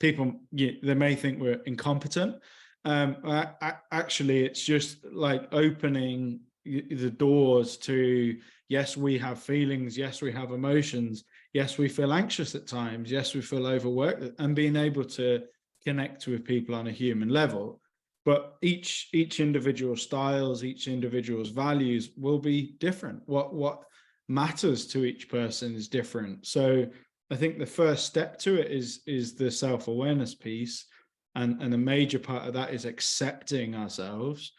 people, they may think we're incompetent. Actually, it's just like opening the doors to, yes, we have feelings, yes, we have emotions, yes, we feel anxious at times, yes, we feel overworked, and being able to connect with people on a human level. But each individual styles, each individual's values will be different. What matters to each person is different. So I think the first step to it is the self-awareness piece. And a major part of that is accepting ourselves.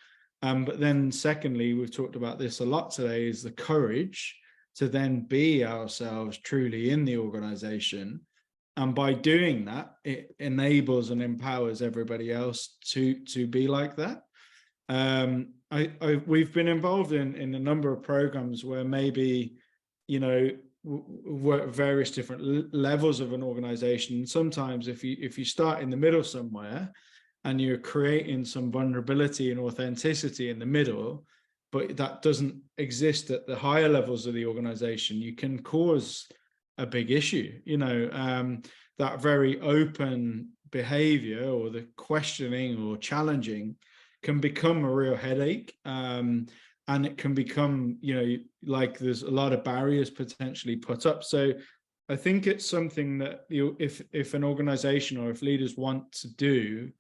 But then secondly, we've talked about this a lot today, is the courage to then be ourselves truly in the organization. And by doing that, it enables and empowers everybody else to be like that. We've been involved in a number of programs where maybe, work at various different levels of an organization. Sometimes if you start in the middle somewhere and you're creating some vulnerability and authenticity in the middle, but that doesn't exist at the higher levels of the organization, you can cause a big issue. That very open behavior or the questioning or challenging can become a real headache. And it can become, like there's a lot of barriers potentially put up. So I think it's something that if an organization or if leaders want to do,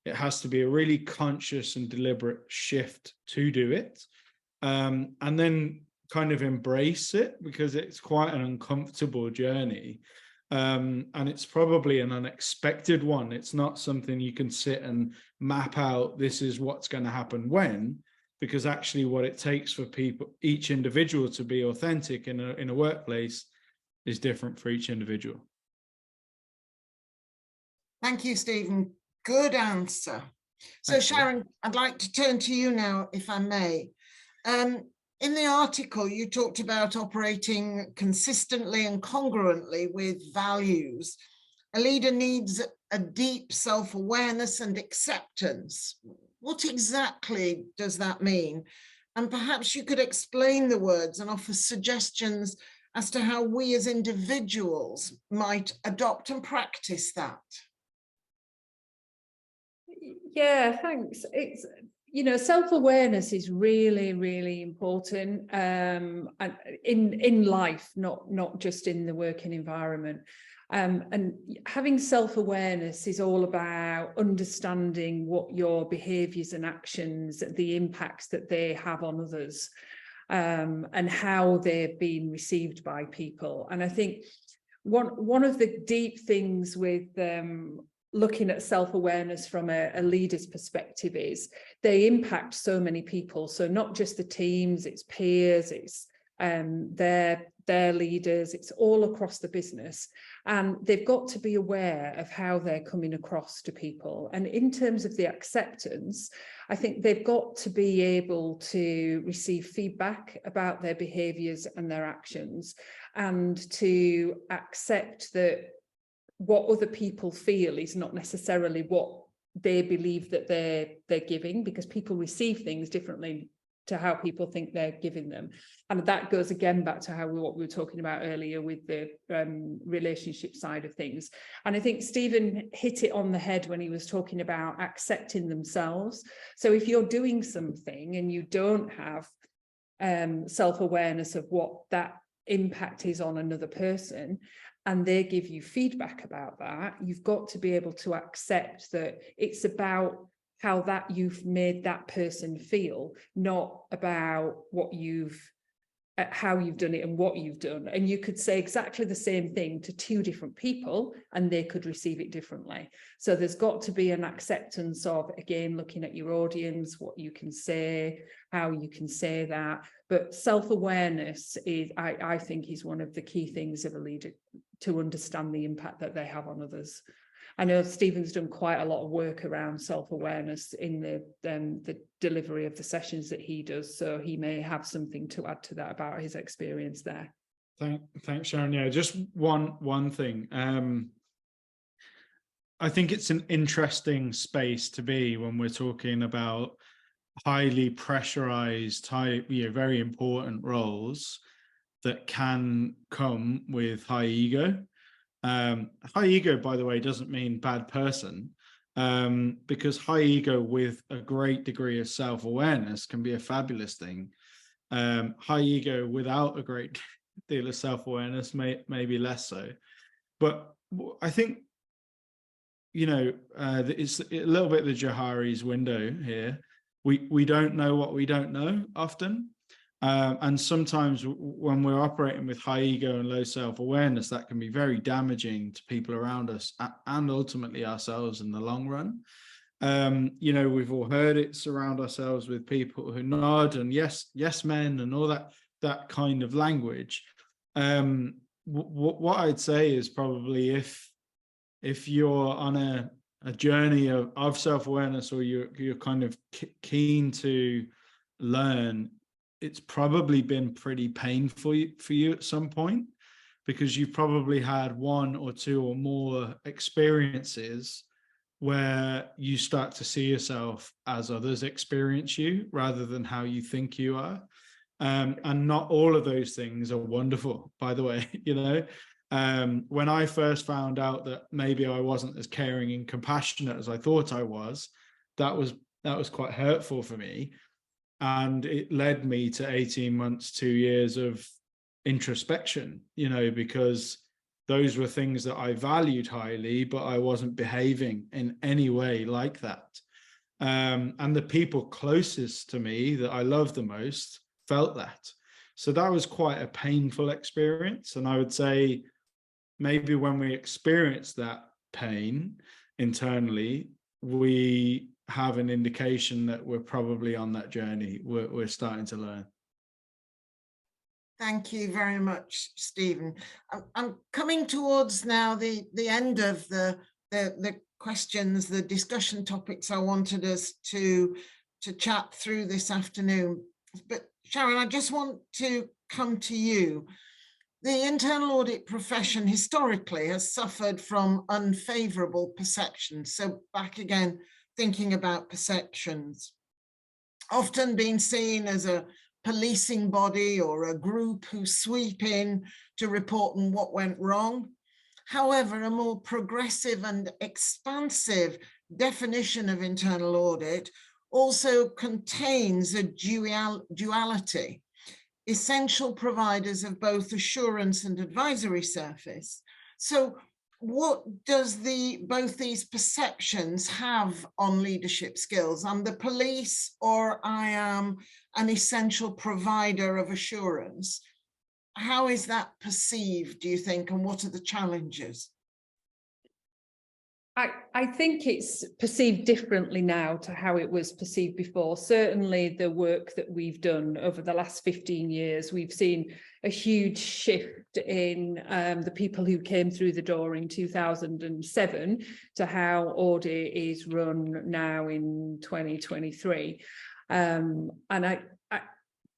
it has to be a really conscious and deliberate shift to do it. And then kind of embrace it, because it's quite an uncomfortable journey. And it's probably an unexpected one. It's not something you can sit and map out, this is what's going to happen when, because actually what it takes for people, each individual, to be authentic in a workplace is different for each individual. Thank you, Stephen. Good answer. So Thanks, Sharon, I'd like to turn to you now, if I may. In the article, you talked about operating consistently and congruently with values. A leader needs a deep self-awareness and acceptance. What exactly does that mean? And perhaps you could explain the words and offer suggestions as to how we as individuals might adopt and practice that. Yeah, thanks. It's, you know, self-awareness is really, really important and in life, not just in the working environment. And having self-awareness is all about understanding what your behaviours and actions, the impacts that they have on others, and how they're being received by people. And I think one of the deep things with looking at self-awareness from a leader's perspective is they impact so many people. So not just the teams, it's peers, it's their leaders, it's all across the business. And they've got to be aware of how they're coming across to people. And in terms of the acceptance, I think they've got to be able to receive feedback about their behaviours and their actions, and to accept that what other people feel is not necessarily what they believe that they're giving, because people receive things differently to how people think they're giving them. And that goes again back to what we were talking about earlier with the relationship side of things. And I think Stephen hit it on the head when he was talking about accepting themselves. So if you're doing something and you don't have self-awareness of what that impact is on another person, and they give you feedback about that, you've got to be able to accept that it's about how that you've made that person feel, not about what how you've done it and what you've done. And you could say exactly the same thing to two different people and they could receive it differently. So there's got to be an acceptance of, again, looking at your audience, what you can say, how you can say that. But self-awareness is, I think, is one of the key things of a leader, to understand the impact that they have on others. I know Stephen's done quite a lot of work around self-awareness in the delivery of the sessions that he does, so he may have something to add to that about his experience there. Thanks, Sharon. Yeah, just one thing. I think it's an interesting space to be when we're talking about highly pressurized, very important roles that can come with high ego. High ego, by the way, doesn't mean bad person, because high ego with a great degree of self-awareness can be a fabulous thing. High ego without a great deal of self-awareness may be less so. But I think, it's a little bit the Johari's window here. We don't know what we don't know often. And sometimes when we're operating with high ego and low self-awareness, that can be very damaging to people around us and ultimately ourselves in the long run. We've all heard it, surround ourselves with people who nod and yes men and all that kind of language. What I'd say is probably if you're on a journey of self-awareness, or you're kind of keen to learn, it's probably been pretty painful for you at some point, because you've probably had one or two or more experiences where you start to see yourself as others experience you rather than how you think you are. And not all of those things are wonderful, by the way. When I first found out that maybe I wasn't as caring and compassionate as I thought I was, that was quite hurtful for me. And it led me to 18 months, 2 years of introspection, because those were things that I valued highly, but I wasn't behaving in any way like that. And the people closest to me that I love the most felt that. So that was quite a painful experience. And I would say maybe when we experience that pain internally, we have an indication that we're probably on that journey. We're starting to learn. Thank you very much, Stephen. I'm coming towards now the end of the questions, the discussion topics I wanted us to chat through this afternoon. But Sharon, I just want to come to you. The internal audit profession historically has suffered from unfavorable perceptions. So back again, thinking about perceptions, often being seen as a policing body or a group who sweep in to report on what went wrong. However, a more progressive and expansive definition of internal audit also contains a duality. Essential providers of both assurance and advisory service. So what does both these perceptions have on leadership skills? I'm the police, or I am an essential provider of assurance. How is that perceived, do you think, and what are the challenges? I think it's perceived differently now to how it was perceived before. Certainly the work that we've done over the last 15 years, we've seen a huge shift in the people who came through the door in 2007 to how audit is run now in 2023. And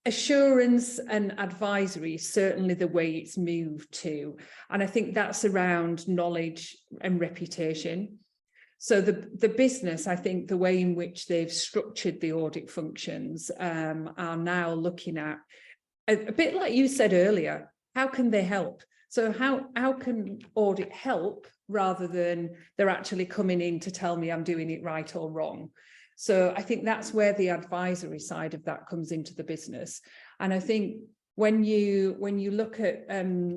assurance and advisory is certainly the way it's moved to. And I think that's around knowledge and reputation. So the business, I think the way in which they've structured the audit functions are now looking at, a bit like you said earlier, how can they help? So how can audit help rather than they're actually coming in to tell me I'm doing it right or wrong? So I think that's where the advisory side of that comes into the business. And I think when you look at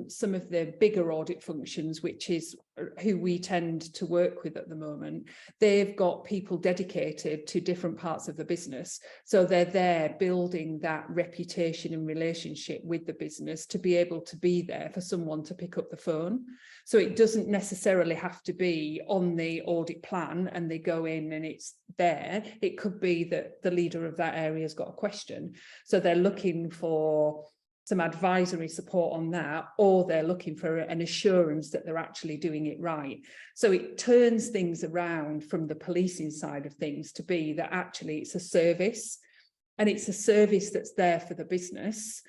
some of the bigger audit functions, which is who we tend to work with at the moment, they've got people dedicated to different parts of the business. So they're there building that reputation and relationship with the business to be able to be there for someone to pick up the phone. So it doesn't necessarily have to be on the audit plan and they go in and it's there. It could be that the leader of that area has got a question. So they're looking for some advisory support on that, or they're looking for an assurance that they're actually doing it right. So it turns things around from the policing side of things to be that actually it's a service, and it's a service that's there for the business.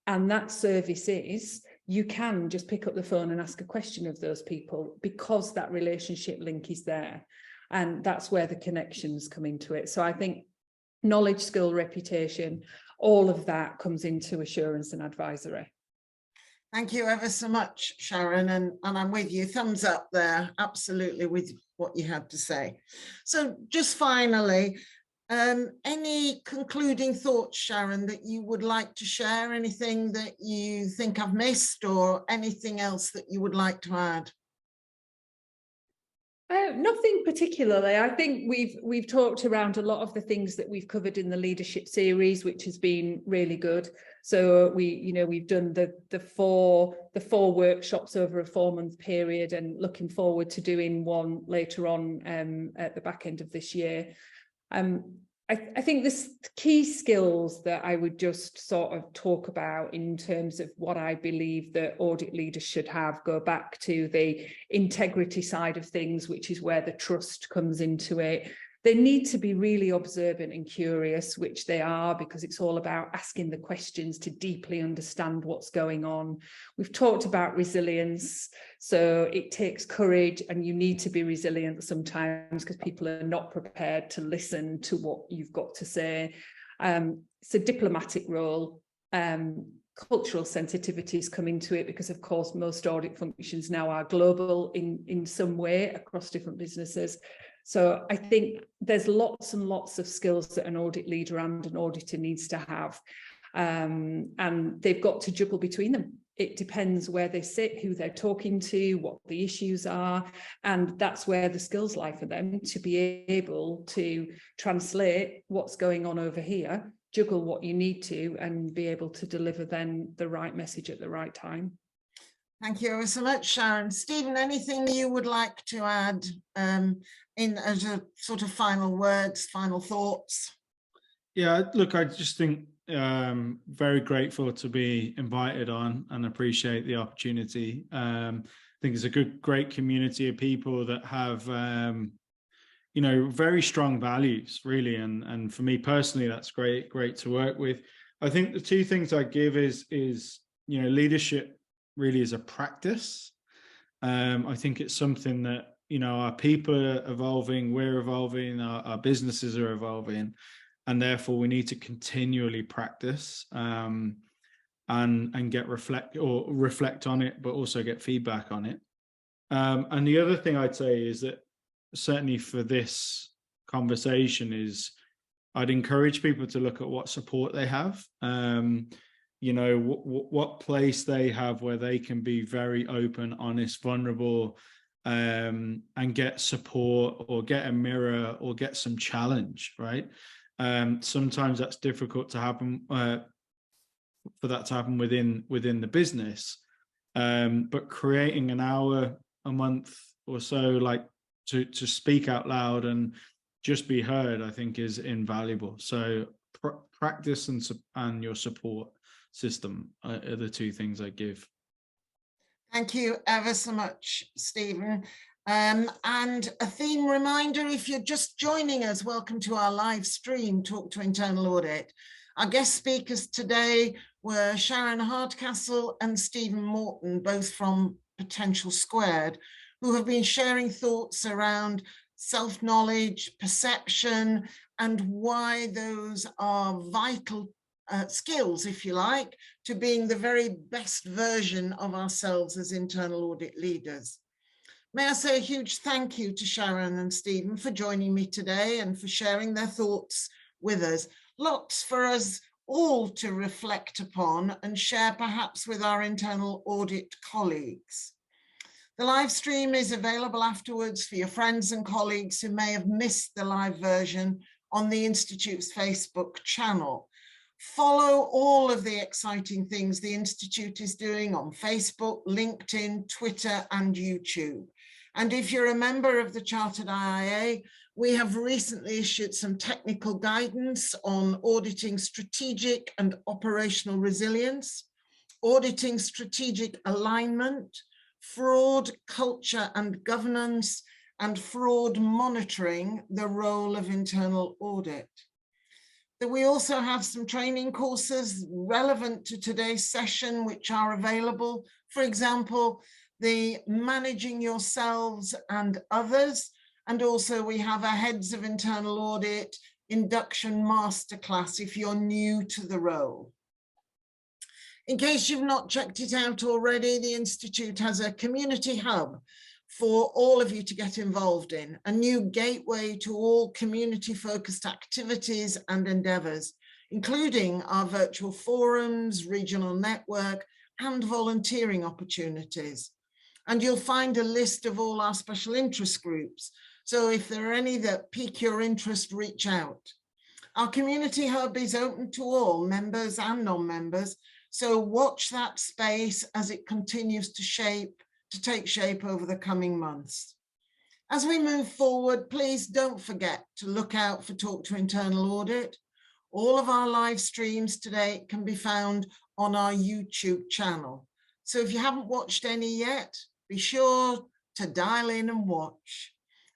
And that service is, you can just pick up the phone and ask a question of those people because that relationship link is there. And that's where the connections come into it. So I think knowledge, skill, reputation, all of that comes into assurance and advisory. Thank you ever so much, Sharon, and I'm with you. Thumbs up there, absolutely, with what you had to say. So just finally, any concluding thoughts, Sharon, that you would like to share? Anything that you think I've missed, or anything else that you would like to add? Nothing particularly. I think we've talked around a lot of the things that we've covered in the leadership series, which has been really good. So we've done the four workshops over a 4-month period, and looking forward to doing one later on at the back end of this year. I think the key skills that I would just sort of talk about in terms of what I believe that audit leaders should have go back to the integrity side of things, which is where the trust comes into it. They need to be really observant and curious, which they are, because it's all about asking the questions to deeply understand what's going on. We've talked about resilience. So it takes courage, and you need to be resilient sometimes because people are not prepared to listen to what you've got to say. It's a diplomatic role. Cultural sensitivities come into it because, of course, most audit functions now are global in some way across different businesses. So I think there's lots and lots of skills that an audit leader and an auditor needs to have, and they've got to juggle between them. It depends where they sit, who they're talking to, what the issues are, and that's where the skills lie for them to be able to translate what's going on over here, juggle what you need to, and be able to deliver then the right message at the right time. Thank you ever so much, Sharon. Stephen, anything you would like to add in as a sort of final words, final thoughts? Yeah, look, I just think very grateful to be invited on and appreciate the opportunity. I think it's a great community of people that have, very strong values, really. And for me personally, that's great to work with. I think the two things I give is leadership really is a practice. I think it's something that, our people are evolving, we're evolving, our businesses are evolving, and therefore we need to continually practice and reflect on it, but also get feedback on it. And the other thing I'd say is that certainly for this conversation is I'd encourage people to look at what support they have, what place they have where they can be very open, honest, vulnerable, and get support or get a mirror or get some challenge, right? Sometimes that's difficult to happen, for that to happen within the business. But creating an hour a month or so, like to speak out loud and just be heard, I think is invaluable. So practice and your support system are the two things I give. Thank you ever so much, Stephen. And a theme reminder, if you're just joining us, welcome to our live stream, Talk to Internal Audit. Our guest speakers today were Sharon Hardcastle and Stephen Moreton, both from PotentialSquared, who have been sharing thoughts around self-knowledge, perception, and why those are vital skills, if you like, to being the very best version of ourselves as internal audit leaders. May I say a huge thank you to Sharon and Stephen for joining me today and for sharing their thoughts with us. Lots for us all to reflect upon and share perhaps with our internal audit colleagues. The live stream is available afterwards for your friends and colleagues who may have missed the live version on the Institute's Facebook channel. Follow all of the exciting things the Institute is doing on Facebook, LinkedIn, Twitter, and YouTube. And if you're a member of the Chartered IIA, we have recently issued some technical guidance on auditing strategic and operational resilience, auditing strategic alignment, fraud, culture and governance, and fraud monitoring, the role of internal audit. We also have some training courses relevant to today's session, which are available. For example, the Managing Yourselves and Others, and also we have a Heads of Internal Audit Induction Masterclass if you're new to the role. In case you've not checked it out already, the Institute has a community hub for all of you to get involved in, a new gateway to all community-focused activities and endeavours, including our virtual forums, regional network, and volunteering opportunities. And you'll find a list of all our special interest groups. So if there are any that pique your interest, reach out. Our community hub is open to all, members and non-members. So watch that space as it continues to take shape over the coming months. As we move forward, please don't forget to look out for Talk to Internal Audit. All of our live streams today can be found on our YouTube channel. So if you haven't watched any yet, be sure to dial in and watch.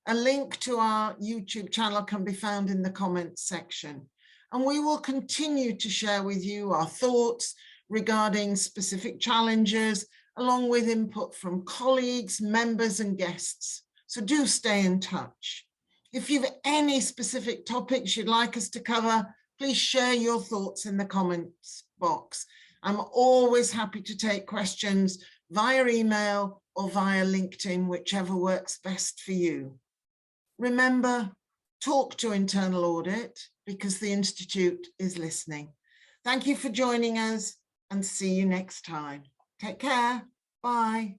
A link to our YouTube channel can be found in the comments section. And we will continue to share with you our thoughts regarding specific challenges, along with input from colleagues, members and guests. So do stay in touch. If you have any specific topics you'd like us to cover, please share your thoughts in the comments box. I'm always happy to take questions via email or via LinkedIn, whichever works best for you. Remember, talk to Internal Audit because the Institute is listening. Thank you for joining us and see you next time. Take care. Bye.